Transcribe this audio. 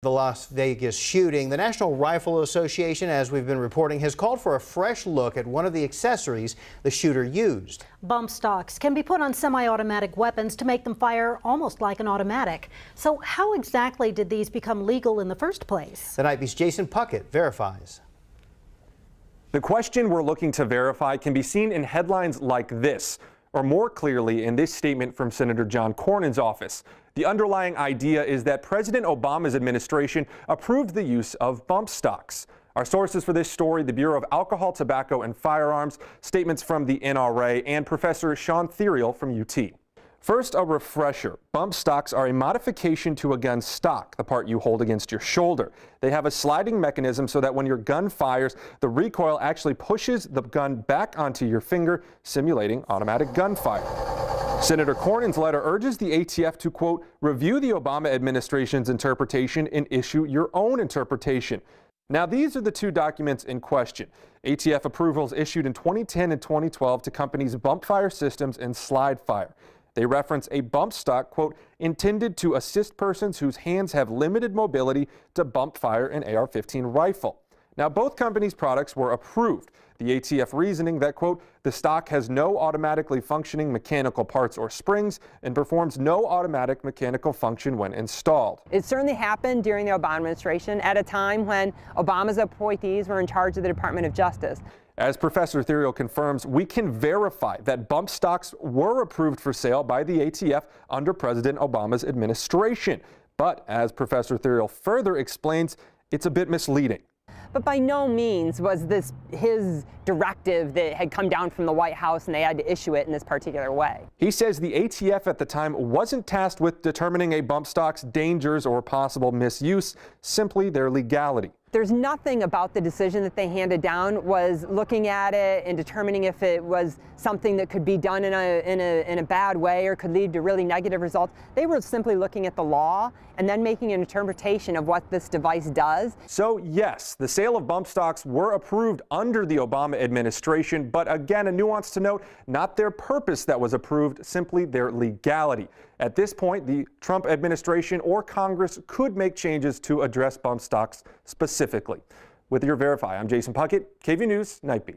The Las Vegas shooting. The National Rifle Association, as we've been reporting, has called for a fresh look at one of the accessories the shooter used. Bump stocks can be put on semi-automatic weapons to make them fire almost like an automatic. So how exactly did these become legal in the first place? The Night Beat's Jason Puckett verifies. The question we're looking to verify can be seen in headlines like this, or more clearly in this statement from Senator John Cornyn's office. The underlying idea is that President Obama's administration approved the use of bump stocks. Our sources for this story: the Bureau of Alcohol, Tobacco, and Firearms, statements from the NRA, and Professor Sean Theriault from UT. First, a refresher. Bump stocks are a modification to a gun stock, the part you hold against your shoulder. They have a sliding mechanism so that when your gun fires, the recoil actually pushes the gun back onto your finger, simulating automatic gunfire. Senator Cornyn's letter urges the ATF to, quote, review the Obama administration's interpretation and issue your own interpretation. Now, these are the two documents in question. ATF approvals issued in 2010 and 2012 to companies Bump Fire Systems and Slide Fire. They reference a bump stock, quote, intended to assist persons whose hands have limited mobility to bump fire an AR-15 rifle. Now, both companies' products were approved. The ATF reasoning that, quote, the stock has no automatically functioning mechanical parts or springs and performs no automatic mechanical function when installed. It certainly happened during the Obama administration at a time when Obama's appointees were in charge of the Department of Justice. As Professor Theriault confirms, we can verify that bump stocks were approved for sale by the ATF under President Obama's administration. But as Professor Theriault further explains, it's a bit misleading. But by no means was this his directive that had come down from the White House and they had to issue it in this particular way. He says the ATF at the time wasn't tasked with determining a bump stock's dangers or possible misuse, simply their legality. There's nothing about the decision that they handed down was looking at it and determining if it was something that could be done in a bad way or could lead to really negative results. They were simply looking at the law and then making an interpretation of what this device does. So yes, the sale of bump stocks were approved under the Obama administration, but again, a nuance to note, not their purpose that was approved, simply their legality. At this point, the Trump administration or Congress could make changes to address bump stocks specifically. With your Verify, I'm Jason Puckett, KVUE News, Night Beat.